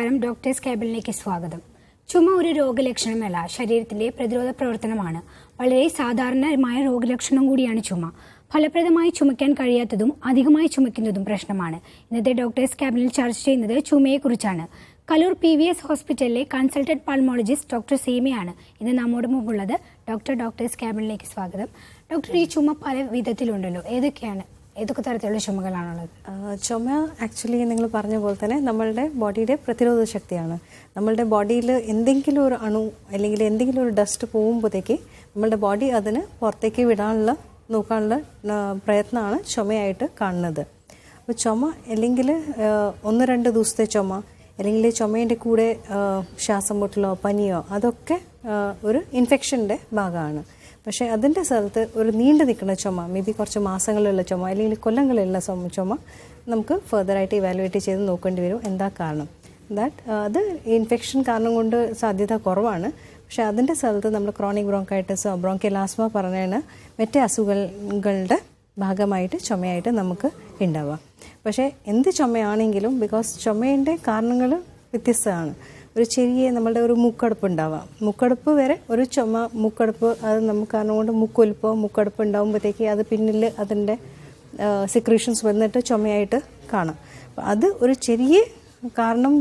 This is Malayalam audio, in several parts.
നമസ്കാരം. ഡോക്ടേഴ്സ് ക്യാബിനിലേക്ക് സ്വാഗതം. ചുമ ഒരു രോഗലക്ഷണമല്ല, ശരീരത്തിന്റെ പ്രതിരോധ പ്രവർത്തനമാണ്. വളരെ സാധാരണമായ രോഗലക്ഷണം കൂടിയാണ് ചുമ. ഫലപ്രദമായി ചുമയ്ക്കാൻ കഴിയാത്തതും അധികമായി ചുമയ്ക്കുന്നതും പ്രശ്നമാണ്. ഇന്നത്തെ ഡോക്ടേഴ്സ് ക്യാബിനിൽ ചർച്ച ചെയ്യുന്നത് ചുമയെക്കുറിച്ചാണ്. കലൂർ PVS ഹോസ്പിറ്റലിലെ കൺസൾട്ടന്റ് പൾമോളജിസ്റ്റ് ഡോക്ടർ സീമയാണ് ഇന്ന് നമ്മോട് മുമ്പുള്ളത്. ഡോക്ടേഴ്സ് ക്യാബിനിലേക്ക് സ്വാഗതം. ഡോക്ടർ, ഈ ചുമ പല വിധത്തിലുണ്ടല്ലോ, ഏതൊക്കെ തരത്തിലുള്ള ചുമകളാണുള്ളത്? ചുമ ആക്ച്വലി നിങ്ങൾ പറഞ്ഞ പോലെ തന്നെ നമ്മളുടെ ബോഡിയുടെ പ്രതിരോധ ശക്തിയാണ്. നമ്മളുടെ ബോഡിയിൽ എന്തെങ്കിലും ഒരു അണു അല്ലെങ്കിൽ എന്തെങ്കിലും ഒരു ഡസ്റ്റ് പോകുമ്പോഴത്തേക്ക് നമ്മളുടെ ബോഡി അതിന് പുറത്തേക്ക് നോക്കാനുള്ള പ്രയത്നമാണ് ചുമയായിട്ട് കാണുന്നത്. അപ്പോൾ ചുമ അല്ലെങ്കിൽ 1-2 ദിവസത്തെ ചുമ അല്ലെങ്കിൽ ചുമയുടെ കൂടെ ശ്വാസം മുട്ടലോ പനിയോ അതൊക്കെ ഒരു ഇൻഫെക്ഷൻ്റെ ഭാഗമാണ്. പക്ഷേ അതിൻ്റെ സ്ഥലത്ത് ഒരു നീണ്ടു നിൽക്കുന്ന ചുമ, മേ ബി കുറച്ച് മാസങ്ങളുള്ള ചുമ അല്ലെങ്കിൽ കൊല്ലങ്ങളുള്ള ചുമ നമുക്ക് ഫർദറായിട്ട് ഇവാലുവേറ്റ് ചെയ്ത് നോക്കേണ്ടി വരും. എന്താ കാരണം? അത് ഇൻഫെക്ഷൻ കാരണം കൊണ്ട് സാധ്യത കുറവാണ്. പക്ഷേ അതിൻ്റെ സ്ഥലത്ത് നമ്മൾ ക്രോണിക് ബ്രോങ്കൈറ്റിസോ ബ്രോങ്കിയൽ ആസ്മ പറഞ്ഞാൽ മറ്റേ അസുഖങ്ങളുടെ ഭാഗമായിട്ട് ചുമയായിട്ട് നമുക്ക് ഉണ്ടാവാം. പക്ഷേ എന്ത് ചുമയാണെങ്കിലും ബിക്കോസ് ചുമയുടെ കാരണങ്ങൾ വ്യത്യസ്തമാണ്. ഒരു ചെറിയ നമ്മളുടെ ഒരു മൂക്കടുപ്പ് ഉണ്ടാവാം. മൂക്കടുപ്പ് വരെ ഒരു മൂക്കടുപ്പ് അത് നമുക്ക് കാരണം കൊണ്ട് മൂക്കൊലിപ്പോ മൂക്കടുപ്പ് ഉണ്ടാകുമ്പോഴത്തേക്ക് അത് പിന്നിൽ അതിൻ്റെ സെക്രീഷൻസ് വന്നിട്ട് ചുമയായിട്ട് കാണാം. അപ്പോൾ അത് ഒരു ചെറിയ കാരണം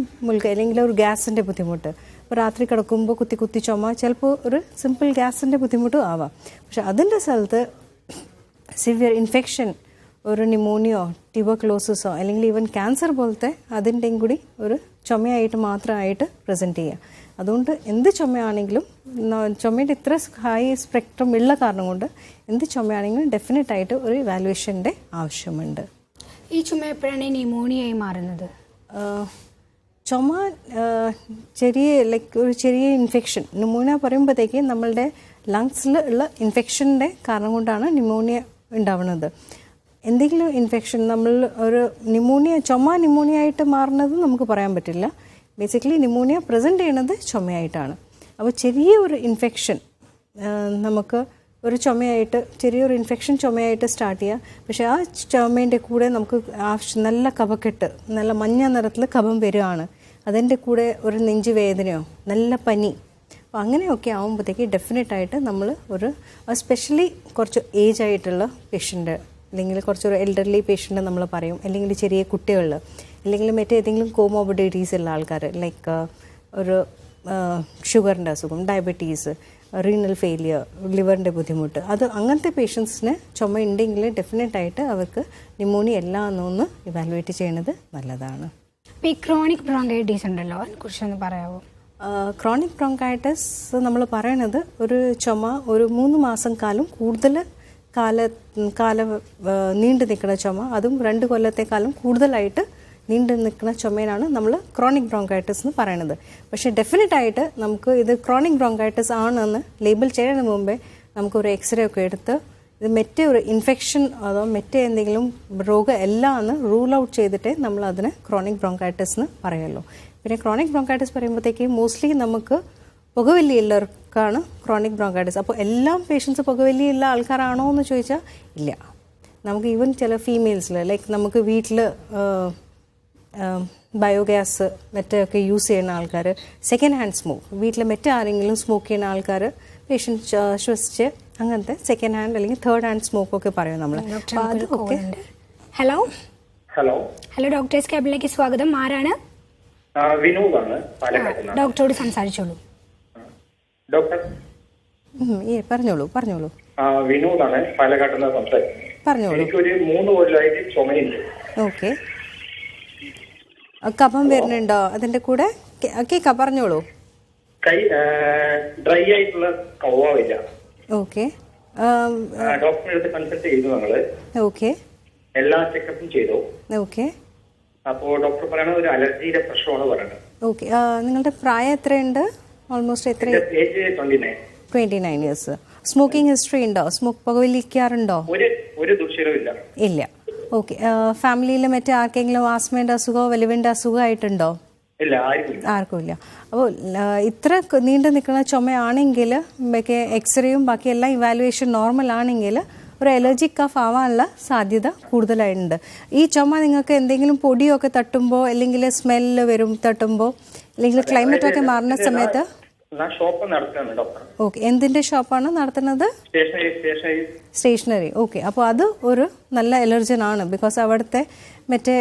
അല്ലെങ്കിൽ ഒരു ഗ്യാസിൻ്റെ ബുദ്ധിമുട്ട്, ഇപ്പോൾ രാത്രി കിടക്കുമ്പോൾ കുത്തി ചുമ, ചിലപ്പോൾ ഒരു സിമ്പിൾ ഗ്യാസിൻ്റെ ബുദ്ധിമുട്ടും ആവാം. പക്ഷെ അതിൻ്റെ സ്ഥലത്ത് സിവിയർ ഇൻഫെക്ഷൻ, ഒരു ന്യൂമോണിയോ ട്യൂബർക്ലോസിസോ അല്ലെങ്കിൽ ഈവൻ ക്യാൻസർ പോലത്തെ അതിൻ്റെയും കൂടി ഒരു ചുമയായിട്ട് മാത്രമായിട്ട് പ്രസൻറ്റ് ചെയ്യുക. അതുകൊണ്ട് എന്ത് ചുമയാണെങ്കിലും ചുമയുടെ ഇത്ര ഹൈ സ്പെക്ട്രം ഉള്ള കാരണം കൊണ്ട് എന്ത് ചുമയാണെങ്കിലും ഡെഫിനറ്റായിട്ട് ഒരു ഇവാലുവേഷൻ്റെ ആവശ്യമുണ്ട്. ഈ ചുമ എപ്പോഴാണ് ന്യൂമോണിയായി മാറുന്നത്? ചുമ ഒരു ചെറിയ ഇൻഫെക്ഷൻ, ന്യൂമോണിയ പറയുമ്പോഴത്തേക്ക് നമ്മളുടെ ലങ്സിൽ ഉള്ള ഇൻഫെക്ഷൻ്റെ കാരണം കൊണ്ടാണ് ന്യൂമോണിയ ഉണ്ടാവുന്നത്. എന്തെങ്കിലും ഇൻഫെക്ഷൻ നമ്മൾ ഒരു ന്യൂമോണിയ ആയിട്ട് മാറുന്നത് നമുക്ക് പറയാൻ പറ്റില്ല. ബേസിക്കലി ന്യൂമോണിയ പ്രസൻറ്റ് ചെയ്യുന്നത് ചുമയായിട്ടാണ്. അപ്പോൾ ചെറിയൊരു ഇൻഫെക്ഷൻ നമുക്ക് ഒരു ചെറിയൊരു ഇൻഫെക്ഷൻ ചുമയായിട്ട് സ്റ്റാർട്ട് ചെയ്യുക. പക്ഷേ ആ ചുമേൻ്റെ കൂടെ നമുക്ക് നല്ല കഫക്കെട്ട്, നല്ല മഞ്ഞ നിറത്തിൽ കഫം വരികയാണ്, അതിൻ്റെ കൂടെ ഒരു നെഞ്ചുവേദനയോ നല്ല പനി, അപ്പോൾ അങ്ങനെയൊക്കെ ആകുമ്പോഴത്തേക്ക് ഡെഫിനറ്റായിട്ട് നമ്മൾ എസ്പെഷ്യലി കുറച്ച് ഏജ് ആയിട്ടുള്ള പേഷ്യൻ്റ് അല്ലെങ്കിൽ കുറച്ചൊരു എൽഡർലി പേഷ്യൻ്റ് നമ്മൾ പറയും, അല്ലെങ്കിൽ ചെറിയ കുട്ടികളിൽ, അല്ലെങ്കിൽ മറ്റേതെങ്കിലും കോമോബിഡിറ്റീസ് ഉള്ള ആൾക്കാർ, ലൈക്ക് ഒരു ഷുഗറിൻ്റെ അസുഖം, ഡയബറ്റീസ്, റീനൽ ഫെയിലിയർ, ലിവറിൻ്റെ ബുദ്ധിമുട്ട്, അങ്ങനത്തെ പേഷ്യൻസിന് ചുമ ഉണ്ടെങ്കിൽ ഡെഫിനറ്റായിട്ട് അവർക്ക് ന്യൂമോണിയ എല്ലാം എന്നൊന്ന് ഇവാലുവേറ്റ് ചെയ്യുന്നത് നല്ലതാണ്. ഈ ക്രോണിക് ബ്രോങ്കൈറ്റിസ് ഉണ്ടല്ലോ, അതിനെക്കുറിച്ചൊന്ന് പറയാമോ? ക്രോണിക് ബ്രോങ്കൈറ്റിസ് നമ്മൾ പറയണത് ഒരു ചുമ ഒരു 3 മാസം കൂടുതൽ നീണ്ടു നിൽക്കുന്ന ചുമ, അതും 2 കൊല്ലത്തെക്കാളും കൂടുതലായിട്ട് നീണ്ടു നിൽക്കുന്ന ചുമയാണ് നമ്മൾ ക്രോണിക് ബ്രോങ്കൈറ്റിസ് എന്ന് പറയുന്നത്. പക്ഷേ ഡെഫിനറ്റായിട്ട് നമുക്ക് ഇത് ക്രോണിക് ബ്രോങ്കൈറ്റിസ് ആണെന്ന് ലേബിൾ ചെയ്യുന്നതിന് മുമ്പേ നമുക്കൊരു എക്സ്റേ ഒക്കെ എടുത്ത് ഇത് മറ്റേ ഒരു ഇൻഫെക്ഷൻ അതോ മറ്റേ എന്തെങ്കിലും രോഗം എല്ലാം എന്ന് റൂൾ ഔട്ട് ചെയ്തിട്ടേ നമ്മൾ അതിന് ക്രോണിക് ബ്രോങ്കൈറ്റിസ് എന്ന് പറയുള്ളൂ. പിന്നെ ക്രോണിക് ബ്രോങ്കൈറ്റിസ് പറയുമ്പോഴത്തേക്ക് മോസ്റ്റ്ലി നമുക്ക് പുകവലിയുള്ളവർക്കാണ് ക്രോണിക് ബ്രോങ്കൈറ്റിസ്. അപ്പോൾ എല്ലാ പേഷ്യൻസ് പുകവലിയുള്ള ആൾക്കാരാണോ എന്ന് ചോദിച്ചാൽ ഇല്ല. നമുക്ക് ഈവൻ ചില ഫീമെയിൽസിൽ ലൈക്ക് നമുക്ക് വീട്ടിൽ ബയോഗ്യാസ് മറ്റൊക്കെ യൂസ് ചെയ്യുന്ന ആൾക്കാർ, സെക്കൻഡ് ഹാൻഡ് സ്മോക്ക്, വീട്ടിൽ മറ്റാരെങ്കിലും സ്മോക്ക് ചെയ്യുന്ന ആൾക്കാർ പേഷ്യൻറ്റ് ശ്വസിച്ച് അങ്ങനത്തെ സെക്കൻഡ് ഹാൻഡ് അല്ലെങ്കിൽ തേർഡ് ഹാൻഡ് സ്മോക്ക് ഒക്കെ പറയും നമ്മൾ. ഹലോ ഡോക്ടേഴ്സ് ക്യാബിനിലേക്ക് സ്വാഗതം. ആരാണ്? വിനോദാണ്, ഡോക്ടറോട് സംസാരിച്ചോളൂ. ഡോക്ടർ പറഞ്ഞോളൂ. വിനോദാണ്, പാലക്കാട്ടിൽ നിന്ന് സംസാരിക്കുന്നത്. പറഞ്ഞോളൂ. എനിക്കൊരു 3 കൊല്ലമായിട്ട് ചുമയുണ്ട്. ഓക്കെ. കഫം വരുന്നുണ്ടോ അതിന്റെ കൂടെ? പറഞ്ഞോളൂ. കൈ ഡ്രൈ ആയിട്ടുള്ള കവാവില്ല. ഓക്കെ. ഡോക്ടറെ അടുത്ത് കൺസൾട്ട് ചെയ്തു ഞങ്ങള്. ഓക്കെ. എല്ലാ ചെക്കപ്പും ചെയ്തു. ഓക്കെ. അപ്പോ ഡോക്ടർ പറയണത് ഒരു അലർജിയുടെ പ്രശ്നമാണ് പറയുന്നത്. ഓക്കെ. നിങ്ങളുടെ പ്രായം എത്രയുണ്ട്? ഓൾമോസ്റ്റ് എത്ര? 29 ഇയേഴ്സ്. സ്മോക്കിംഗ് ഹിസ്റ്ററി ഉണ്ടോ? പുകവലിക്കാറുണ്ടോ? ഒരു ദുശ്ശീലമില്ല. ഇല്ല. ഓക്കെ. ഫാമിലിയിൽ മറ്റേ ആർക്കെങ്കിലും ആസ്മയുടെ അസുഖമോ വലിവിൻ്റെ അസുഖമായിട്ടുണ്ടോ? ഇല്ല, ആർക്കുമില്ല. അപ്പോൾ ഇത്ര നീണ്ടു നിൽക്കുന്ന ചുമയാണെങ്കിൽ എക്സ്റേയും ബാക്കി എല്ലാം ഇവാലുവേഷൻ നോർമൽ ആണെങ്കിൽ ഒരു അലർജിക് കഫ് ആവാനുള്ള സാധ്യത കൂടുതലായിട്ടുണ്ട്. ഈ ചുമ നിങ്ങൾക്ക് എന്തെങ്കിലും പൊടിയൊക്കെ തട്ടുമ്പോൾ അല്ലെങ്കിൽ സ്മെല്ല് വരും തട്ടുമ്പോൾ അല്ലെങ്കിൽ ക്ലൈമറ്റ് ഒക്കെ മാറുന്ന സമയത്ത്? ഷോപ്പ് നടത്തുന്നുണ്ട് ഡോക്ടർ. ഓക്കെ, എന്തിന്റെ ഷോപ്പാണ് നടത്തുന്നത്? സ്റ്റേഷനറി. ഓക്കെ, അപ്പോൾ അത് ഒരു നല്ല അലർജൻ ആണ്. ബിക്കോസ് അവിടുത്തെ മറ്റേ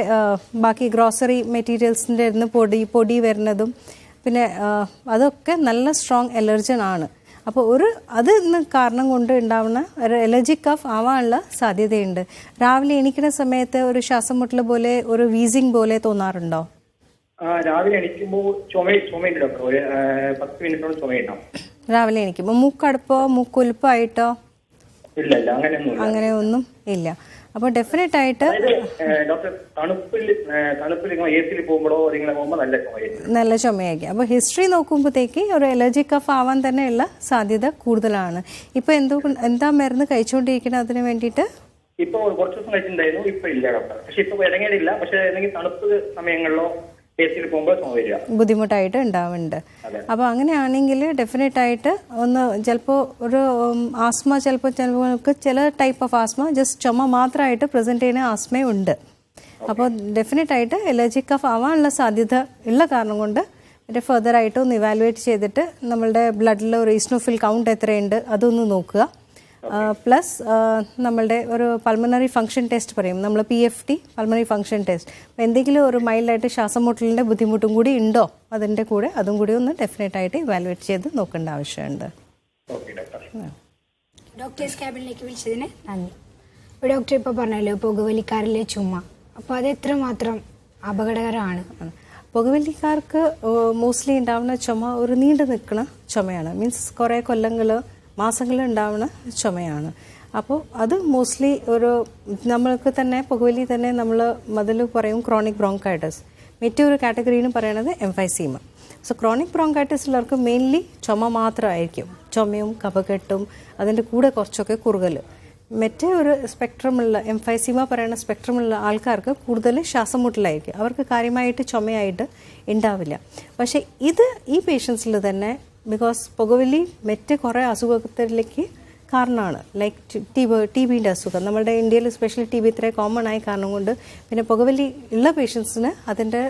ബാക്കി ഗ്രോസറി മെറ്റീരിയൽസിൻ്റെ പൊടി വരുന്നതും പിന്നെ അതൊക്കെ നല്ല സ്ട്രോങ് അലർജൻ ആണ്. അപ്പോൾ അത് കാരണം കൊണ്ട് ഉണ്ടാവുന്ന ഒരു അലർജിക് കഫ് ആവാനുള്ള സാധ്യതയുണ്ട്. രാവിലെ എണീക്കുന്ന സമയത്ത് ഒരു ശ്വാസം മുട്ടൽ പോലെ ഒരു വീസിങ് പോലെ തോന്നാറുണ്ടോ? രാവിലെ എണീക്കുമ്പോൾ ചുമയുണ്ട് ഡോക്ടർ. ഒരു 10 മിനിറ്റോളം ചുമയുണ്ടാവും രാവിലെ എണീക്കുമ്പോൾ. മൂക്കടുപ്പോ മൂക്കൊലിപ്പായിട്ടോ? ഇല്ല, അങ്ങനെയൊന്നും ഇല്ല. അപ്പോൾ ഡെഫിനറ്റ് ആയിട്ട് ഡോക്ടർ തണുപ്പിൽ എസിൽ പോകുമ്പോഴോ പോകുമ്പോൾ നല്ല ചുമയായിരിക്കും. അപ്പോൾ ഹിസ്റ്ററി നോക്കുമ്പോഴത്തേക്ക് ഒരു അലർജിക് കഫ് ആവാൻ തന്നെയുള്ള സാധ്യത കൂടുതലാണ്. ഇപ്പോൾ എന്താ മരുന്ന് കഴിച്ചുകൊണ്ടിരിക്കുന്നത് അതിന് വേണ്ടിയിട്ട്? ഇപ്പൊ കുറച്ച് ദിവസം കഴിച്ചിട്ടുണ്ടായിരുന്നു, ഇപ്പൊ ഇല്ല ഡോക്ടർ. പക്ഷെ ഇപ്പൊ ഇടങ്ങേറില്ല. പക്ഷെ തണുപ്പ് സമയങ്ങളിലോ ബുദ്ധിമുട്ടായിട്ട് ഉണ്ടാവുന്നുണ്ട്. അപ്പോൾ അങ്ങനെയാണെങ്കിൽ ഡെഫിനറ്റ് ആയിട്ട് ഒന്ന് ചിലപ്പോൾ ഒരു ആസ്മ ചിലപ്പോൾ ചില ടൈപ്പ് ഓഫ് ആസ്മ ജസ്റ്റ് ചുമ മാത്രമായിട്ട് പ്രസന്റ് ചെയ്യുന്ന ആസ്മയും ഉണ്ട്. അപ്പോൾ ഡെഫിനറ്റ് ആയിട്ട് അലർജിക് കഫ് ആവാനുള്ള സാധ്യത ഉള്ള കാരണം കൊണ്ട് ഫർദർ ആയിട്ട് ഒന്ന് ഇവാലുവേറ്റ് ചെയ്തിട്ട് നമ്മളുടെ ബ്ലഡിൽ ഒരു ഈസ്നോഫിൽ കൗണ്ട് എത്രയുണ്ട് അതൊന്ന് നോക്കുക. പ്ലസ് നമ്മളുടെ ഒരു പൾമണറി ഫംഗ്ഷൻ ടെസ്റ്റ് പറയും നമ്മൾ, PFT പൾമണറി ഫംഗ്ഷൻ ടെസ്റ്റ്. എന്തെങ്കിലും ഒരു മൈൽഡായിട്ട് ശ്വാസം മുട്ടലിൻ്റെ ബുദ്ധിമുട്ടും കൂടി ഉണ്ടോ അതിൻ്റെ കൂടെ അതും കൂടി ഒന്ന് ഡെഫിനറ്റ് ആയിട്ട് ഇവാലുവേറ്റ് ചെയ്ത് നോക്കേണ്ട ആവശ്യമുണ്ട്. ഡോക്ടേഴ്സ് ക്യാബിനിലേക്ക് വിളിച്ചതിന് നന്ദി. ഇപ്പോൾ ഡോക്ടർ ഇപ്പോൾ പറഞ്ഞല്ലോ പുകവലിക്കാരിലെ ചുമ, അപ്പോൾ അത് എത്രമാത്രം അപകടകരമാണ്? പുകവലിക്കാർക്ക് മോസ്റ്റ്ലി ഉണ്ടാവുന്ന ചുമ ഒരു നീണ്ടു നിൽക്കുന്ന ചുമയാണ്. മീൻസ് കുറേ മാസങ്ങൾ ഉണ്ടാവുന്ന ചുമയാണ്. അപ്പോൾ അത് മോസ്റ്റ്ലി ഒരു നമ്മൾക്ക് തന്നെ പുകവലി തന്നെ നമ്മൾ മുതൽ പറയും ക്രോണിക് ബ്രോങ്കൈറ്റിസ്. മറ്റൊരു കാറ്റഗറിന്ന് പറയുന്നത് എംഫൈസീമ. സോ ക്രോണിക് ബ്രോങ്കൈറ്റിസുള്ളവർക്ക് മെയിൻലി ചുമ മാത്രമായിരിക്കും, ചുമയും കഫക്കെട്ടും അതിൻ്റെ കൂടെ കുറച്ചൊക്കെ കുറുകൽ. മറ്റേ ഒരു സ്പെക്ട്രമുള്ള എംഫൈസീമ പറയുന്ന സ്പെക്ട്രമുള്ള ആൾക്കാർക്ക് കൂടുതൽ ശ്വാസം മുട്ടലായിരിക്കും, അവർക്ക് കാര്യമായിട്ട് ചുമയായിട്ട് ഉണ്ടാവില്ല. പക്ഷേ ഈ പേഷ്യൻസിൽ തന്നെ ബിക്കോസ് പുകവലി മറ്റ് കുറേ അസുഖത്തിലേക്ക് കാരണമാണ്. ലൈക്ക് TBൻ്റെ അസുഖം നമ്മളുടെ ഇന്ത്യയിൽ സ്പെഷ്യലി TB ഇത്ര കോമൺ ആയ കാരണം കൊണ്ട് പിന്നെ പുകവലി ഉള്ള പേഷ്യൻസിന് അതിൻ്റെ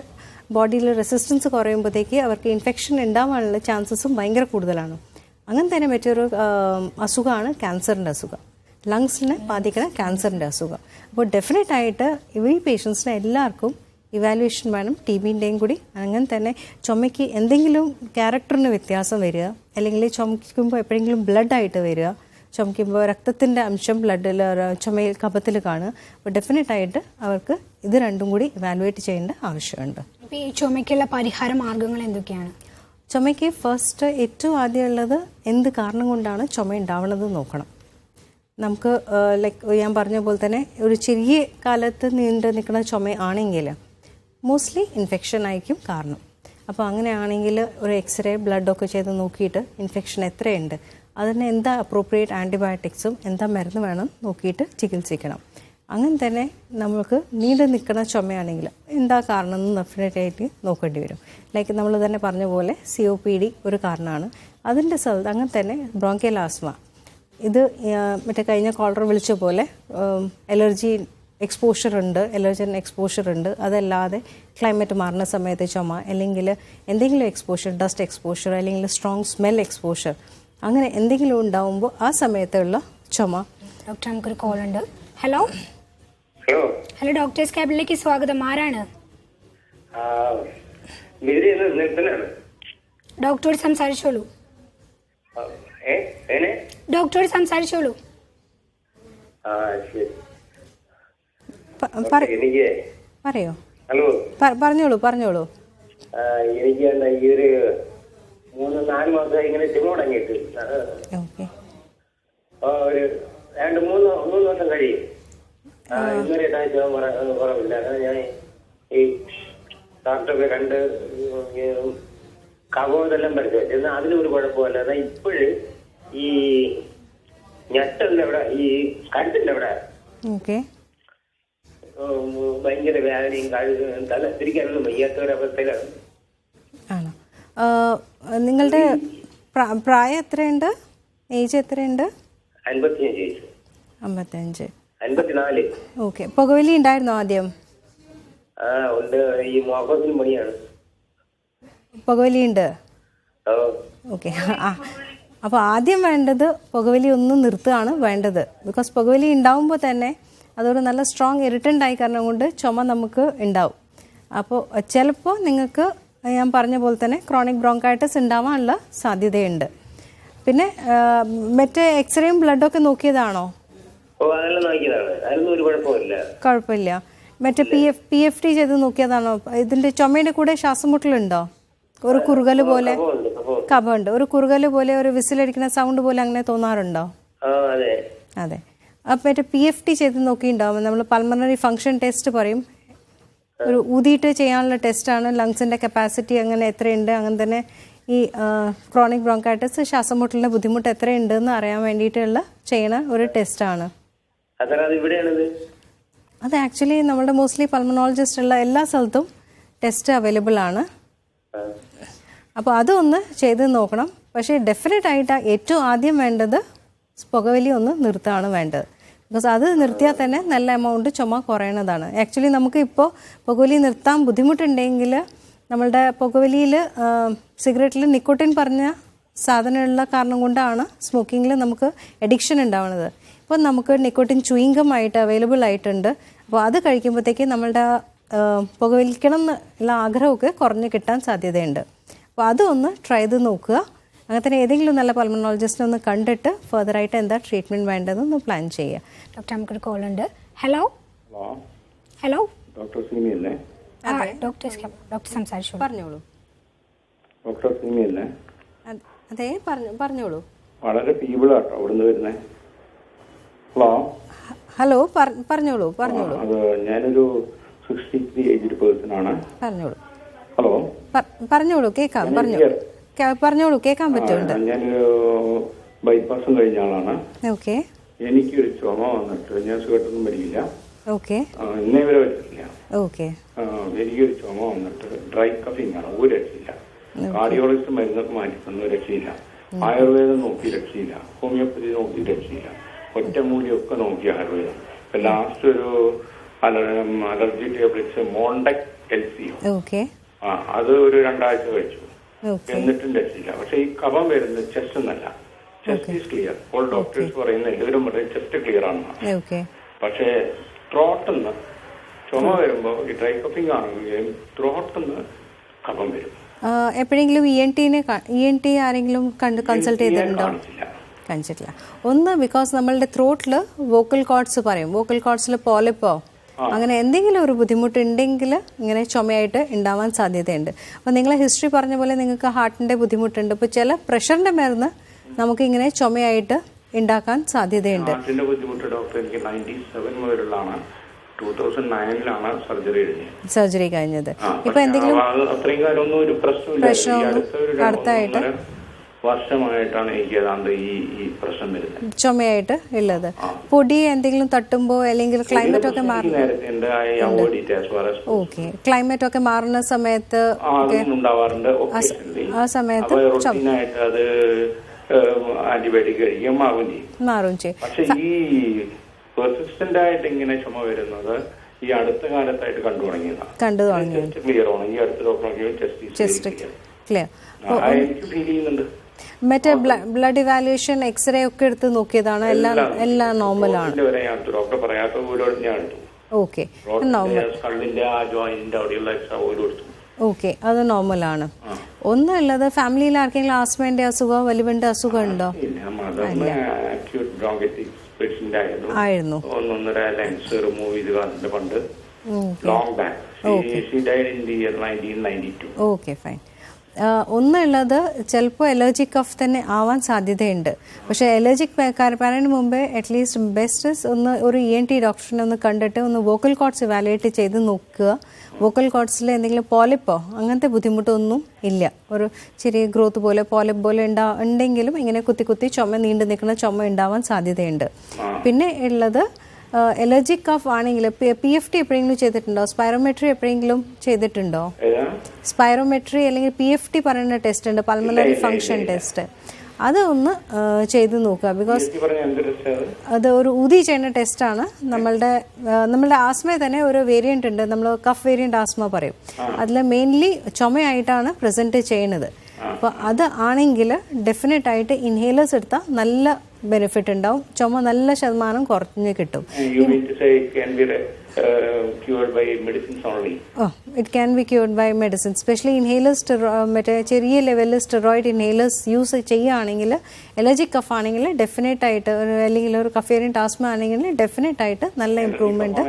ബോഡിയിൽ റെസിസ്റ്റൻസ് കുറയുമ്പോഴത്തേക്ക് അവർക്ക് ഇൻഫെക്ഷൻ ഉണ്ടാവാനുള്ള ചാൻസസും ഭയങ്കര കൂടുതലാണ്. അങ്ങനെ തന്നെ മറ്റൊരു അസുഖമാണ് ക്യാൻസറിൻ്റെ അസുഖം, ലങ്സിനെ ബാധിക്കുന്ന ക്യാൻസറിൻ്റെ അസുഖം. അപ്പോൾ ഡെഫിനറ്റ് ആയിട്ട് ഈ പേഷ്യൻസിന് എല്ലാവർക്കും ഇവാലുവേഷൻ വേണം, TBൻ്റെയും കൂടി. അങ്ങനെ തന്നെ ചുമയ്ക്ക് എന്തെങ്കിലും ക്യാരക്ടറിന് വ്യത്യാസം വരിക, അല്ലെങ്കിൽ ചുമയ്ക്കുമ്പോൾ എപ്പോഴെങ്കിലും ബ്ലഡായിട്ട് വരിക, ചുമയ്ക്കുമ്പോൾ രക്തത്തിൻ്റെ അംശം ബ്ലഡിൽ ചുമയിൽ കഫത്തിൽ കാണുക. അപ്പോൾ ഡെഫിനറ്റ് ആയിട്ട് അവർക്ക് ഇത് രണ്ടും കൂടി ഇവാലുവേറ്റ് ചെയ്യേണ്ട ആവശ്യമുണ്ട്. ഈ ചുമയ്ക്കുള്ള പരിഹാര മാർഗങ്ങൾ എന്തൊക്കെയാണ്? ചുമയ്ക്ക് ഫസ്റ്റ് ഏറ്റവും ആദ്യമുള്ളത് എന്ത് കാരണം കൊണ്ടാണ് ചുമ ഉണ്ടാവുന്നത് നോക്കണം. നമുക്ക് ലൈക്ക് ഞാൻ പറഞ്ഞ പോലെ തന്നെ ഒരു ചെറിയ കാലത്ത് നീണ്ടു നിൽക്കുന്ന ചുമ ആണെങ്കിൽ മോസ്റ്റ്ലി ഇൻഫെക്ഷൻ ആയിരിക്കും കാരണം. അപ്പോൾ അങ്ങനെയാണെങ്കിൽ ഒരു എക്സ്റേ ബ്ലഡൊക്കെ ചെയ്ത് നോക്കിയിട്ട് ഇൻഫെക്ഷൻ എത്രയുണ്ട്, അതിന് എന്താ അപ്രോപ്രിയേറ്റ് ആൻറ്റിബയോട്ടിക്സും എന്താ മരുന്ന് വേണം നോക്കിയിട്ട് ചികിത്സിക്കണം. അങ്ങനെ തന്നെ നമുക്ക് നീണ്ടു നിൽക്കുന്ന ചുമയാണെങ്കിൽ എന്താ കാരണം എന്ന് ഡെഫിനറ്റായിട്ട് നോക്കേണ്ടി വരും. ലൈക്ക് നമ്മൾ തന്നെ പറഞ്ഞ പോലെ COPD ഒരു കാരണമാണ്. അതിൻ്റെ സ്ഥലത്ത് അങ്ങനെ തന്നെ ബ്രോങ്കിയൽ ആസ്മ, ഇത് മറ്റേ കഴിഞ്ഞ കോളർ വിളിച്ച പോലെ അലർജി എക്സ്പോഷർ ഉണ്ട്, അലർജൻ എക്സ്പോഷർ ഉണ്ട്. അതല്ലാതെ ക്ലൈമറ്റ് മാറുന്ന സമയത്ത് ചുമ, അല്ലെങ്കിൽ എന്തെങ്കിലും എക്സ്പോഷർ, ഡസ്റ്റ് എക്സ്പോഷർ, അല്ലെങ്കിൽ സ്ട്രോങ് സ്മെൽ എക്സ്പോഷർ, അങ്ങനെ എന്തെങ്കിലും ഉണ്ടാവുമ്പോൾ ആ സമയത്തുള്ള ചുമ. ഡോക്ടർ നമുക്കൊരു കോൾ ഉണ്ട്. ഹലോ ഹലോ ഡോക്ടേഴ്സ് ക്യാബിനിലേക്ക് സ്വാഗതം. ആരാണ്? ഡോക്ടറോട് സംസാരിച്ചോളൂ. ഡോക്ടറോട് സംസാരിച്ചോളൂ. പറയോ? പറഞ്ഞോളൂ. എനിക്ക് ഈ ഒരു 3-4 മാസം ഇങ്ങനെ ചുമ തുടങ്ങിയിട്ട് ഒരു 2-3 ദിവസം കഴിയും. ഇന്നലെ കുറവില്ല. അങ്ങനെ ഞാൻ ഈ ഡോക്ടറെ കണ്ട് കഫമെല്ലാം പരിശോധിച്ചു. എന്നാൽ അതിനൊരു കുഴപ്പമില്ല. എന്നാൽ ഇപ്പോഴും ഈ ഞെട്ടലിന്റെ അവിടെ, ഈ കഴുത്തിന്റെ അവിടെ ഭയങ്കര വേദനയും തല തിരിക്കാനൊന്നും വയ്യാത്ത ഒരവസ്ഥയിലാണ്. ആണോ? നിങ്ങളുടെ പ്രായം എത്രയുണ്ട്? ഏജ് എത്രയുണ്ട്? 55 വയസ്സ്. 55. 54. ഓക്കെ. പുകവലി ഉണ്ടായിരുന്നോ ആദ്യം? ഉണ്ട്. ഈ മോഹസിന് മണിയാണ്. പുകവലി ഉണ്ട്. ഓക്കെ. അപ്പോൾ ആദ്യം വേണ്ടത് പുകവലി ഒന്ന് നിർത്തുകയാണ് വേണ്ടത്. ബിക്കോസ് പുകവലി ഉണ്ടാവുമ്പോൾ തന്നെ അതൊരു നല്ല സ്ട്രോങ് ഇറിറ്റൻ്റ് ആയി കാരണം കൊണ്ട് ചുമ നമുക്ക് ഉണ്ടാവും. അപ്പോൾ ചിലപ്പോൾ നിങ്ങൾക്ക് ഞാൻ പറഞ്ഞ പോലെ തന്നെ ക്രോണിക് ബ്രോങ്കൈറ്റിസ് ഉണ്ടാവാനുള്ള സാധ്യതയുണ്ട്. പിന്നെ മറ്റേ എക്സ്റേയും ബ്ലഡൊക്കെ നോക്കിയതാണോ? കുഴപ്പമില്ല. മറ്റേ PFT ചെയ്ത് നോക്കിയതാണോ? ഇതിൻ്റെ ചുമയുടെ കൂടെ ശ്വാസം മുട്ടലുണ്ടോ? ഒരു കുറുകൽ പോലെ, കഫമുണ്ട്, ഒരു കുറുകൽ പോലെ, ഒരു വിസിലടിക്കുന്ന സൗണ്ട് പോലെ അങ്ങനെ തോന്നാറുണ്ടോ? അതെ. അപ്പം മറ്റേ PFT ചെയ്ത് നോക്കിയിട്ടുണ്ടാവും. നമ്മൾ പൾമണറി ഫങ്ഷൻ ടെസ്റ്റ് പറയും. ഒരു ഊതിയിട്ട് ചെയ്യാനുള്ള ടെസ്റ്റാണ്. ലങ്സിൻ്റെ കപ്പാസിറ്റി അങ്ങനെ എത്രയുണ്ട്, അങ്ങനെ തന്നെ ഈ ക്രോണിക് ബ്രോങ്കൈറ്റിസ് ശ്വാസം മുട്ടലിൻ്റെ ബുദ്ധിമുട്ട് എത്രയുണ്ട് എന്ന് അറിയാൻ വേണ്ടിയിട്ടുള്ള ചെയ്യുന്ന ഒരു ടെസ്റ്റാണ്. അത് ആക്ച്വലി നമ്മുടെ മോസ്റ്റ്ലി പൾമണോളജിസ്റ്റ് ഉള്ള എല്ലാ സ്ഥലത്തും ടെസ്റ്റ് അവൈലബിൾ ആണ്. അപ്പോൾ അതൊന്ന് ചെയ്ത് നോക്കണം. പക്ഷേ ഡെഫിനറ്റ് ആയിട്ട് ഏറ്റവും ആദ്യം വേണ്ടത് പുകവലി ഒന്ന് നിർത്തുകയാണ് വേണ്ടത്. ബിക്കോസ് അത് നിർത്തിയാൽ തന്നെ നല്ല എമൗണ്ട് ചുമ കുറയണതാണ്. ആക്ച്വലി നമുക്ക് ഇപ്പോൾ പുകവലി നിർത്താൻ ബുദ്ധിമുട്ടുണ്ടെങ്കിൽ നമ്മളുടെ പുകവലിയിൽ സിഗരറ്റിൽ നിക്കോട്ടിൻ പറഞ്ഞ സാധനമുള്ള കാരണം കൊണ്ടാണ് സ്മോക്കിങ്ങിൽ നമുക്ക് എഡിക്ഷൻ ഉണ്ടാവുന്നത്. ഇപ്പോൾ നമുക്ക് നിക്കോട്ടിൻ ചൂയിങ്കം ആയിട്ട് അവൈലബിൾ ആയിട്ടുണ്ട്. അപ്പോൾ അത് കഴിക്കുമ്പോഴത്തേക്ക് നമ്മളുടെ പുകവലിക്കണം എന്നുള്ള ആഗ്രഹമൊക്കെ കുറഞ്ഞ് കിട്ടാൻ സാധ്യതയുണ്ട്. അപ്പോൾ അതൊന്ന് ട്രൈ ചെയ്ത് നോക്കുക. അങ്ങനെ തന്നെ ഏതെങ്കിലും നല്ല പൾമണോളജിസ്റ്റിനെ ഒന്ന് കണ്ടിട്ട് ഫർദറായിട്ട് എന്താ ട്രീറ്റ്മെൻറ്റ് വേണ്ടതെന്ന് പ്ലാൻ ചെയ്യുക. ഡോക്ടർ നമുക്കൊരു കോൾ ഉണ്ട്. ഹലോ ഹലോ ഡോക്ടർ സീമിയല്ലേ? ഡോക്ടർ സംസാരിച്ചു. പറഞ്ഞോളൂ. ഡോക്ടർ സീമിയല്ലേ? അതെ, പറഞ്ഞോളൂ. വളരെ ഫീബിളാട്ടോ അവിടുന്ന് വരുന്നേ. ഹലോ പറഞ്ഞോളൂ. അത് ഞാനൊരു 63 ഏജ്ഡ് പേഴ്സൺ ആണ്. പറഞ്ഞോളൂ. ഹലോ പറഞ്ഞോളൂ. പറഞ്ഞോളൂ, കേൾക്കാൻ പറ്റുന്നുണ്ട്. ഞാനൊരു ബൈപ്പാസും കഴിഞ്ഞ ആളാണ്. ഓക്കെ. എനിക്കൊരു ചുമ വന്നിട്ട് ഞാൻ സുഖത്തൊന്നും വരില്ല. ഓക്കെ. ഇന്നേ വരെ വരില്ല. ഓക്കെ. എനിക്കൊരു ചുമ വന്നിട്ട് ഡ്രൈ കഫിംഗ് ആണ്. ഒരു രക്ഷയില്ല. കാർഡിയോളജിസ്റ്റ് മരുന്നൊക്കെ മാറ്റി തന്നു, രക്ഷയില്ല. ആയുർവേദം നോക്കി രക്ഷയില്ല. ഹോമിയോപ്പതി നോക്കി രക്ഷയില്ല. ഒറ്റമൂലിയൊക്കെ നോക്കി ആയുർവേദം. ഇപ്പൊ ലാസ്റ്റ് ഒരു അലർജി ടാബ്ലറ്റ്സ് മോണ്ടക് LC അത് ഒരു 2 ആഴ്ച കഴിച്ചു. എന്നിട്ടും രക്ഷയില്ല. പക്ഷെ ഈ കഫം വരുന്നത് ചെസ്റ്റ് എന്നല്ല. Chest is clear. ഇപ്പോൾ ഡോക്ടേഴ്സ് പറയുന്ന എല്ലാവരും പറയും ചെസ്റ്റ് ക്ലിയർ ആണെന്ന്. പക്ഷേ ത്രോട്ടെന്ന് ചുമ വരുമ്പോ ഈ ഡ്രൈ കഫിംഗ് ആണെങ്കിലും ത്രോട്ടെന്ന് കഫം വരും. എപ്പോഴെങ്കിലും ENT ആരെങ്കിലും കൺസൾട്ട് ചെയ്തിട്ടുണ്ടോ? കാണിച്ചിട്ടില്ല. ഒന്ന് ബിക്കോസ് നമ്മളുടെ ത്രോട്ടിൽ വോക്കൽ കോർഡ്സ് പറയും. വോക്കൽ കോർഡ്സിൽ പോളിപ്പോ അങ്ങനെ എന്തെങ്കിലും ഒരു ബുദ്ധിമുട്ടുണ്ടെങ്കിൽ ഇങ്ങനെ ചുമയായിട്ട് ഉണ്ടാവാൻ സാധ്യതയുണ്ട്. അപ്പോൾ നിങ്ങളെ ഹിസ്റ്ററി പറഞ്ഞ പോലെ നിങ്ങൾക്ക് ഹാർട്ടിൻ്റെ ബുദ്ധിമുട്ടുണ്ട്. ഇപ്പോൾ ചില പ്രഷറിൻ്റെ മരുന്ന് നമുക്കിങ്ങനെ ചുമയായിട്ട് ഉണ്ടാക്കാൻ സാധ്യതയുണ്ട്. ഹാർട്ടിന്റെ ബുദ്ധിമുട്ട് ഡോക്ടർ എനിക്ക് 97 മുതലുള്ളതാണ്. 2009 സർജറി കഴിഞ്ഞത്. ഇപ്പൊ എന്തെങ്കിലും അത്രയും കാലമൊന്നും ഒരു പ്രശ്നമില്ല. അടുത്തായിട്ട് വർഷമായിട്ടാണ് എനിക്ക് ഏതാണ്ട് ഈ പ്രശ്നം വരുന്നത്, ചുമയായിട്ട് ഉള്ളത്. പൊടി എന്തെങ്കിലും തട്ടുമ്പോ അല്ലെങ്കിൽ ക്ലൈമറ്റ് ഒക്കെ ഓക്കെ ക്ലൈമറ്റ് ഒക്കെ മാറുന്ന സമയത്ത് ഉണ്ടാവാറുണ്ട്. ആ സമയത്ത് അത് ആന്റിബയോട്ടിക് കഴിക്കാൻ മാറും ചെയ്യും. പക്ഷെ ഈ പെർസിസ്റ്റന്റ് ആയിട്ട് ഇങ്ങനെ ചുമ വരുന്നത് ഈ അടുത്ത കാലത്തായിട്ട് കണ്ടു തുടങ്ങിയതാണ്. ക്ലിയർ ആണ്. ഈ അടുത്ത ഡോക്ടർ ചെസ്റ്റ് ക്ലിയർ എനിക്ക് ഫീൽ ചെയ്യുന്നുണ്ട്. മറ്റേ ബ്ലഡ് ഇവാലുവേഷൻ എക്സ്റേ ഒക്കെ എടുത്ത് നോക്കിയതാണ്. എല്ലാം നോർമലാണ്. ഡോക്ടർ പറയാത്ത ഓക്കെ ഓക്കെ അത് നോർമലാണ്. ഒന്നുള്ളത് ഫാമിലിയിൽ ആർക്കെങ്കിലും ആസ്മന്റെ അസുഖം വലിവിന്റെ അസുഖം ഉണ്ടോ? ആയിരുന്നു. Okay fine. ഒന്നുള്ളത് ചിലപ്പോൾ അലർജിക് കഫ് തന്നെ ആവാൻ സാധ്യതയുണ്ട്. പക്ഷേ അലർജിക് പറയുന്നതിന് മുമ്പേ അറ്റ്ലീസ്റ്റ് ബെസ്റ്റ് ഒരു ENT ഡോക്ടറിനെ ഒന്ന് കണ്ടിട്ട് ഒന്ന് വോക്കൽ കോർഡ്സ് ഇവാലുവേറ്റ് ചെയ്ത് നോക്കുക. വോക്കൽ കോർഡ്സിൽ എന്തെങ്കിലും പോളിപ്പോ അങ്ങനത്തെ ബുദ്ധിമുട്ടൊന്നും ഇല്ല. ഒരു ചെറിയ ഗ്രോത്ത് പോലെ പോളിപ്പ് പോലെ ഉണ്ടെങ്കിലും ഇങ്ങനെ കുത്തി ചുമ നീണ്ടു നിൽക്കുന്ന ചുമ ഉണ്ടാവാൻ സാധ്യതയുണ്ട്. പിന്നെ ഉള്ളത് അലർജിക് കഫ് ആണെങ്കിൽ PFT എപ്പോഴെങ്കിലും ചെയ്തിട്ടുണ്ടോ? സ്പൈറോമെട്രി എപ്പോഴെങ്കിലും ചെയ്തിട്ടുണ്ടോ? സ്പൈറോമെട്രി അല്ലെങ്കിൽ PFT പറയുന്ന ടെസ്റ്റ് ഉണ്ട്, പൾമണറി ഫങ്ഷൻ ടെസ്റ്റ്. അത് ഒന്ന് ചെയ്ത് നോക്കുക. ബിക്കോസ് അത് ഒരു ഊതി ചെയ്യുന്ന ടെസ്റ്റാണ്. നമ്മളുടെ ആസ്മയിൽ തന്നെ ഒരു വേരിയൻ്റ് ഉണ്ട്, നമ്മൾ കഫ് വേരിയൻ്റ് ആസ്മ പറയും. അതിൽ മെയിൻലി ചുമയായിട്ടാണ് പ്രസൻറ്റ് ചെയ്യുന്നത്. അപ്പോൾ അത് ആണെങ്കിൽ ഡെഫിനറ്റ് ആയിട്ട് ഇൻഹേലേഴ്സ് എടുത്താൽ നല്ല ബെനിഫിറ്റ് ഉണ്ടാവും, ചുമ നല്ല ശതമാനം കുറഞ്ഞ് കിട്ടും. It can be cured by medicine, specially inhalers. മറ്റേ ചെറിയ ലെവലിൽ സ്റ്റെറോയിഡ് ഇൻഹേലേഴ്സ് യൂസ് ചെയ്യുകയാണെങ്കിൽ, എലർജിക് കഫ് ആണെങ്കിൽ ഡെഫിനറ്റ് ആയിട്ട്, അല്ലെങ്കിൽ ഒരു കഫ് വേരിയൻ്റ് ആസ്മ ആണെങ്കിൽ ഡെഫിനറ്റ് ആയിട്ട് നല്ല ഇമ്പ്രൂവ്മെന്റ്.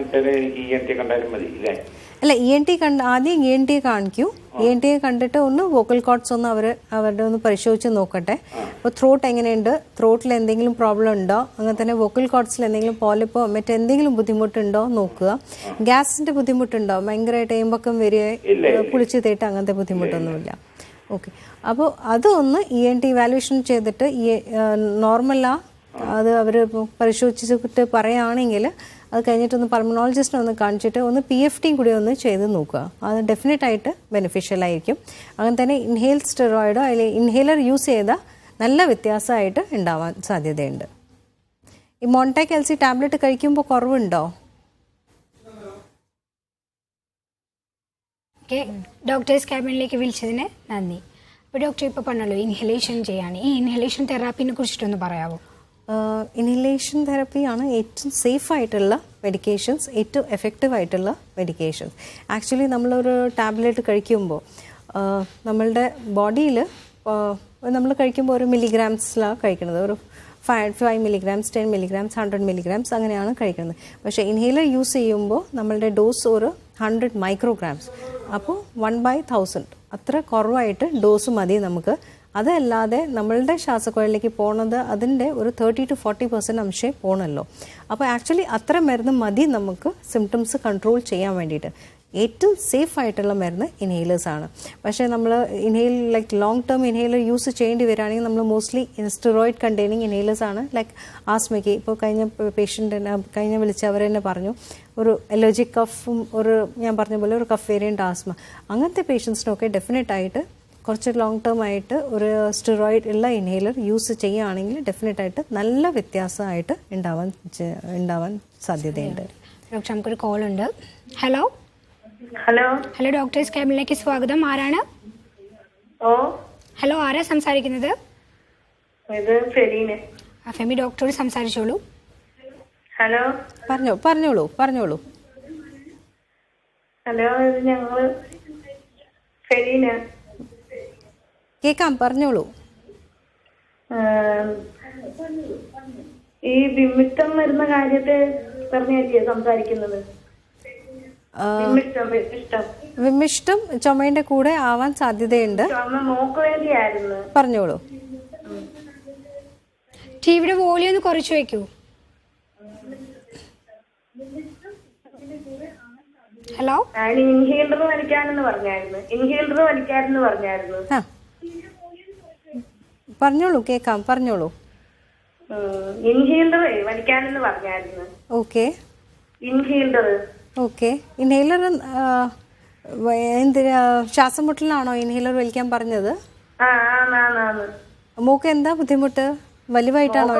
അല്ല, ENT ആദ്യം ENT കാണിക്കൂ. ENT കണ്ടിട്ട് ഒന്ന് വോക്കൽ കോർഡ്സ് ഒന്ന് അവരുടെ ഒന്ന് പരിശോധിച്ച് നോക്കട്ടെ. അപ്പോൾ ത്രോട്ട് എങ്ങനെയുണ്ട്, ത്രോട്ടിൽ എന്തെങ്കിലും പ്രോബ്ലം ഉണ്ടോ, അങ്ങനെ തന്നെ വോക്കൽ കോർഡ്സിൽ എന്തെങ്കിലും പോളിപ്പോ മറ്റെന്തെങ്കിലും ബുദ്ധിമുട്ടുണ്ടോ നോക്കുക. ഗ്യാസിന്റെ ബുദ്ധിമുട്ടുണ്ടോ, ഭയങ്കരമായിട്ട് ഏമ്പക്കം വരിക, കുളിച്ച് തേട്ട് അങ്ങനത്തെ ബുദ്ധിമുട്ടൊന്നുമില്ല. ഓക്കെ, അപ്പോൾ അതൊന്ന് ENT ഇവാലുവേഷൻ ചെയ്തിട്ട് നോർമലാ അത് അവർ പരിശോധിച്ചിട്ട് പറയുകയാണെങ്കിൽ അത് കഴിഞ്ഞിട്ടൊന്ന് പൾമണോളജിസ്റ്റിനെ ഒന്ന് കാണിച്ചിട്ട് ഒന്ന് PFT കൂടി ഒന്ന് ചെയ്ത് നോക്കുക. അത് ഡെഫിനറ്റ് ആയിട്ട് ബെനിഫിഷ്യൽ ആയിരിക്കും. അങ്ങനെ തന്നെ ഇൻഹേൽ സ്റ്റെറോയിഡോ അല്ലെങ്കിൽ ഇൻഹേലർ യൂസ് ചെയ്താൽ നല്ല വ്യത്യാസമായിട്ട് ഉണ്ടാവാൻ സാധ്യതയുണ്ട്. ഈ മോൺടാക് LC ടാബ്ലറ്റ് കഴിക്കുമ്പോൾ കുറവുണ്ടോ? ഓക്കെ, ഡോക്ടേഴ്സ് ക്യാബിനിലേക്ക് വിളിച്ചതിന് നന്ദി. അപ്പോൾ ഡോക്ടർ ഇപ്പോൾ പറഞ്ഞല്ലോ ഇൻഹലേഷൻ ചെയ്യാണ്, ഈ ഇൻഹലേഷൻ തെറാപ്പിനെ കുറിച്ചിട്ടൊന്ന് പറയാമോ? ഇൻഹലേഷൻ തെറപ്പിയാണ് ഏറ്റവും സേഫ് ആയിട്ടുള്ള മെഡിക്കേഷൻസ്, ഏറ്റവും എഫക്റ്റീവ് ആയിട്ടുള്ള മെഡിക്കേഷൻസ്. ആക്ച്വലി നമ്മളൊരു ടാബ്ലറ്റ് കഴിക്കുമ്പോൾ നമ്മളുടെ ബോഡിയിൽ നമ്മൾ കഴിക്കുമ്പോൾ ഒരു മില്ലിഗ്രാംസിലാണ് കഴിക്കുന്നത്. ഒരു 5 milligrams, 10 milligrams, 100 milligrams അങ്ങനെയാണ് കഴിക്കുന്നത്. പക്ഷേ ഇൻഹേലർ യൂസ് ചെയ്യുമ്പോൾ നമ്മളുടെ ഡോസ് ഒരു 100 micrograms. അപ്പോൾ 1/1000 അത്ര കുറവായിട്ട് ഡോസ് മതി നമുക്ക്. അതല്ലാതെ നമ്മളുടെ ശ്വാസക്കോളിലേക്ക് പോകുന്നത് അതിൻ്റെ ഒരു 30 to 40% അംശമേ പോകണമല്ലോ. അപ്പോൾ ആക്ച്വലി അത്ര മരുന്ന് മതി നമുക്ക് സിംറ്റംസ് കൺട്രോൾ ചെയ്യാൻ വേണ്ടിയിട്ട്. ഏറ്റവും സേഫ് ആയിട്ടുള്ള മരുന്ന് ഇൻഹേലേഴ്സാണ്. പക്ഷേ നമ്മൾ like long term inhaler use ചെയ്യേണ്ടി വരികയാണെങ്കിൽ നമ്മൾ മോസ്റ്റ്ലി സ്റ്റെറോയിഡ് കണ്ടെയ്നിങ് ഇൻഹേലേഴ്സാണ്. ലൈക്ക് ആസ്മയ്ക്ക് ഇപ്പോൾ കഴിഞ്ഞ വിളിച്ചവർ തന്നെ പറഞ്ഞു, ഒരു എലർജിക് കഫും ഞാൻ പറഞ്ഞ പോലെ ഒരു കഫ് വേരിയൻ്റ് ആസ്മ, അങ്ങനത്തെ പേഷ്യൻസിനൊക്കെ ഡെഫിനറ്റ് ആയിട്ട് കുറച്ച് ലോങ് ടേം ആയിട്ട് ഒരു സ്റ്റെറോയിഡ് ഉള്ള ഇൻഹേലർ യൂസ് ചെയ്യുകയാണെങ്കിൽ ഡെഫിനറ്റ് ആയിട്ട് നല്ല വ്യത്യാസമായിട്ട് ഉണ്ടാവാൻ സാധ്യതയുണ്ട്. ഡോക്ടർ, നമുക്കൊരു കോൾ ഉണ്ട്. ഹലോ ഹലോ ഹലോ ഡോക്ടേഴ്സ് ക്യാബിനിലേക്ക് സ്വാഗതം. ആരാണ്? ഹലോ, ആരാ സംസാരിക്കുന്നത്? ഇത് ഫെലീന. ഫെമി, ഡോക്ടറോട് സംസാരിച്ചോളൂ. ഹലോ പറഞ്ഞോളൂ. ഹലോ, ഇത് ഞങ്ങള് ഫെലീന. കേൾക്കാം, പറഞ്ഞോളൂ. ഈ വിമിഷ്ടം വരുന്ന കാര്യത്തെ പറഞ്ഞേ സംസാരിക്കുന്നത്. വിമിഷ്ടം ചുമയുടെ കൂടെ ആവാൻ സാധ്യതയുണ്ട്. മോക്ക് വേണ്ടിയായിരുന്നു. പറഞ്ഞോളൂ. ടിവിയുടെ വോളിയം ഒന്ന് കുറച്ച് വെക്കൂ. ഹലോ, ഇൻഹേലർ വലിക്കാനെന്ന് പറഞ്ഞായിരുന്നു. പറഞ്ഞോളൂ, കേൾക്കാം, പറഞ്ഞോളൂ. ഇൻഹേലർ വലിക്കാനെന്ന് പറഞ്ഞായിരുന്നു. ഓക്കെ, ഇൻഹേലർ എന്തിനാ, ശ്വാസം മുട്ടലാണോ ഇൻഹേലർ വലിക്കാൻ പറഞ്ഞത്? മൂക്ക് എന്താ ബുദ്ധിമുട്ട്? വലിവായിട്ടാണോ?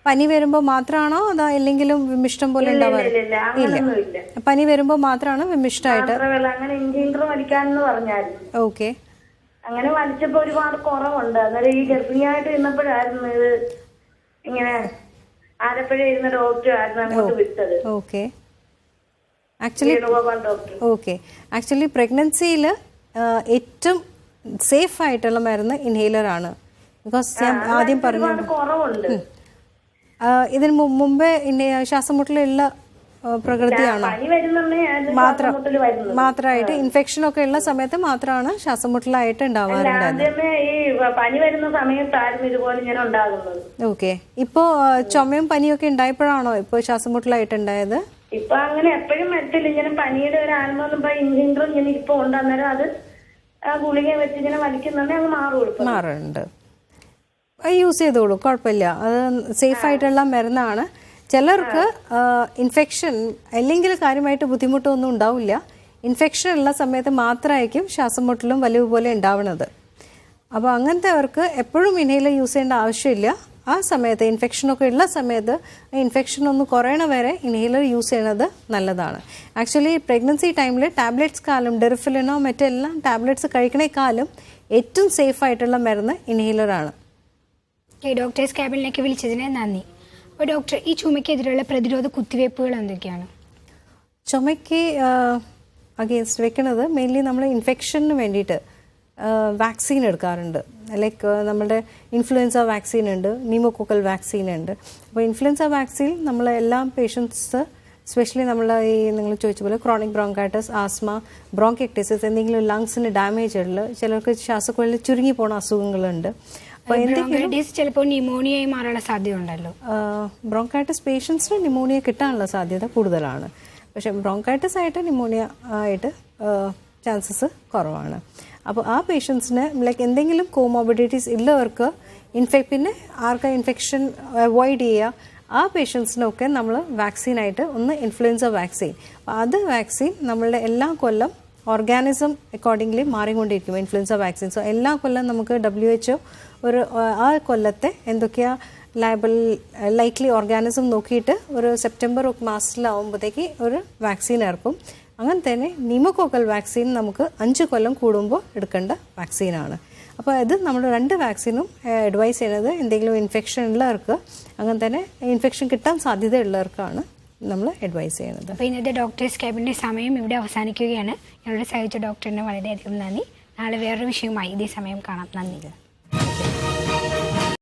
പനി വരുമ്പോ മാത്രമാണോ അതോ അല്ലെങ്കിലും വിമിഷ്ടം പോലെ ഉണ്ടാവാറ്? ഇല്ല, പനി വരുമ്പോ മാത്രമാണ് വിമിഷ്ടമായിട്ട്. ഓക്കെ, അങ്ങനെ വലിച്ചപ്പോ ഒരുപാട് കുറവുണ്ട്. അന്നേരം ഈ ഗർഭിണിയായിട്ട് ഇരുന്നപ്പോഴായിരുന്നു ഇത് ഇങ്ങനെ ആലപ്പുഴ ഇരുന്ന ഡോക്ടർ ആയിരുന്നു അങ്ങോട്ട് വിട്ടത്. ഓക്കെ, ആക്ച്വലി പ്രഗ്നൻസിയിൽ ഏറ്റവും സേഫ് ആയിട്ടുള്ള മരുന്ന് ഇൻഹേലർ ആണ്. ബിക്കോസ് ഞാൻ ആദ്യം പറഞ്ഞു, ഇതിന് മുമ്പേ ശ്വാസമുട്ടലുള്ള പ്രകൃതിയാണ് മാത്രമായിട്ട് ഇൻഫെക്ഷൻ ഒക്കെ ഉള്ള സമയത്ത് മാത്രമാണ് ശ്വാസമുട്ടലായിട്ട് ഉണ്ടാവാറുണ്ട്. ഓക്കെ, ഇപ്പോ ചുമയും പനിയൊക്കെ ഉണ്ടായപ്പോഴാണോ ഇപ്പൊ ശ്വാസമുട്ടലായിട്ട് ഉണ്ടായത്? ഇപ്പൊ അങ്ങനെ എപ്പോഴും വരത്തില്ല. ഇങ്ങനെ പനിയുടെ ഒരു ആൽമോന്നും ഇൻഹിൻഡർ ഇങ്ങനെ ഇപ്പൊ ഉണ്ട്. അന്നേരം അത് ഗുളിക വെച്ച് ഇങ്ങനെ വലിക്കുന്നുണ്ടെ അങ്ങ് മാറുന്നുണ്ട്. യൂസ് ചെയ്തോളൂ, കുഴപ്പമില്ല. അത് സേഫ് ആയിട്ടുള്ള മരുന്നാണ്. ചിലർക്ക് ഇൻഫെക്ഷൻ അല്ലെങ്കിൽ കാര്യമായിട്ട് ബുദ്ധിമുട്ടൊന്നും ഉണ്ടാവില്ല. ഇൻഫെക്ഷൻ ഉള്ള സമയത്ത് മാത്രമായിരിക്കും ശ്വാസം മുട്ടലും വലിവ് പോലെ ഉണ്ടാവുന്നത്. അപ്പോൾ അങ്ങനത്തെവർക്ക് എപ്പോഴും ഇൻഹേലർ യൂസ് ചെയ്യേണ്ട ആവശ്യമില്ല. ആ സമയത്ത് ഇൻഫെക്ഷനൊക്കെ ഉള്ള സമയത്ത് ഇൻഫെക്ഷൻ ഒന്ന് കുറയണ വരെ ഇൻഹേലർ യൂസ് ചെയ്യുന്നത് നല്ലതാണ്. ആക്ച്വലി പ്രഗ്നൻസി ടൈമിൽ ടാബ്ലറ്റ്സ് കാലം ഡെറിഫിലിനോ മറ്റെല്ലാം ടാബ്ലറ്റ്സ് കഴിക്കണേക്കാളും ഏറ്റവും സേഫ് ആയിട്ടുള്ള മരുന്ന് ഇൻഹേലറാണ്. ഡോക്ടേഴ്സ് ക്യാബിനിലേക്ക് വിളിച്ചതിന് നന്ദി. അപ്പോൾ ഡോക്ടർ, ഈ ചുമയ്ക്കെതിരെയുള്ള പ്രതിരോധ കുത്തിവയ്പ്പുകൾ എന്തൊക്കെയാണ്? ചുമയ്ക്ക് അഗെയിൻസ്റ്റ് വെക്കുന്നത് മെയിൻലി നമ്മൾ ഇൻഫെക്ഷന് വേണ്ടിയിട്ട് വാക്സിൻ എടുക്കാറുണ്ട്. ലൈക്ക് നമ്മുടെ ഇൻഫ്ലുവൻസ വാക്സിൻ ഉണ്ട്, ന്യൂമോകോക്കൽ വാക്സിൻ ഉണ്ട്. അപ്പോൾ ഇൻഫ്ലുവൻസ വാക്സിൻ നമ്മൾ എല്ലാ പേഷ്യൻസ് സ്പെഷ്യലി നമ്മൾ ഈ നിങ്ങൾ ചോദിച്ച പോലെ ക്രോണിക് ബ്രോങ്കൈറ്റിസ്, ആസ്മ, ബ്രോങ്കൈറ്റിസ്, എന്തെങ്കിലും ലങ്സിന് ഡാമേജ് ഉള്ള ചിലർക്ക് ശ്വാസക്കോളിൽ ചുരുങ്ങി പോണ അസുഖങ്ങളുണ്ട്. ചിലപ്പോൾ ന്യൂമോണിയയായി മാറാനുള്ള സാധ്യത ഉണ്ടല്ലോ. ബ്രോങ്കൈറ്റിസ് പേഷ്യൻസിന് ന്യൂമോണിയ കിട്ടാനുള്ള സാധ്യത കൂടുതലാണ്. പക്ഷേ ബ്രോങ്കൈറ്റിസ് ആയിട്ട് ന്യൂമോണിയ ആയിട്ട് ചാൻസസ് കുറവാണ്. അപ്പോൾ ആ പേഷ്യൻസിന് ലൈക്ക് എന്തെങ്കിലും കോമോബിഡിറ്റീസ് ഉള്ളവർക്ക് പിന്നെ ആർക്ക് ഇൻഫെക്ഷൻ അവോയ്ഡ് ചെയ്യുക, ആ പേഷ്യൻസിനൊക്കെ നമ്മൾ വാക്സിനായിട്ട് ഒന്ന് ഇൻഫ്ലുവൻസ വാക്സിൻ. അത് വാക്സിൻ നമ്മളുടെ എല്ലാ കൊല്ലം ഓർഗാനിസം അക്കോർഡിംഗ്ലി മാറിക്കൊണ്ടിരിക്കും ഇൻഫ്ലുവൻസ വാക്സിൻ. സോ എല്ലാ കൊല്ലം നമുക്ക് WHO ഒരു ആ കൊല്ലത്തെ എന്തൊക്കെയാ ലൈക്ലി ഓർഗാനിസം നോക്കിയിട്ട് ഒരു സെപ്റ്റംബർ മാസത്തിലാവുമ്പോഴത്തേക്ക് ഒരു വാക്സിൻ ഇറക്കും. അങ്ങനെ തന്നെ ന്യൂമോകോക്കൽ വാക്സിൻ നമുക്ക് 5 കൊല്ലം കൂടുമ്പോൾ എടുക്കേണ്ട വാക്സിനാണ്. അപ്പോൾ ഇത് നമ്മൾ 2 വാക്സിനും അഡ്വൈസ് ചെയ്യുന്നത് എന്തെങ്കിലും ഇൻഫെക്ഷൻ ഉള്ളവർക്ക്, അങ്ങനെ തന്നെ ഇൻഫെക്ഷൻ കിട്ടാൻ സാധ്യതയുള്ളവർക്കാണ് നമ്മൾ അഡ്വൈസ് ചെയ്യുന്നത്. അപ്പോൾ ഇന്നത്തെ ഡോക്ടേഴ്സ് ക്യാബിൻ്റെ സമയം ഇവിടെ അവസാനിക്കുകയാണ്. ഞങ്ങളുടെ സഹായിച്ച ഡോക്ടറിന് വളരെയധികം നന്ദി. നാളെ വേറൊരു വിഷയവുമായി ഇതേ സമയം കാണാം. നന്ദി.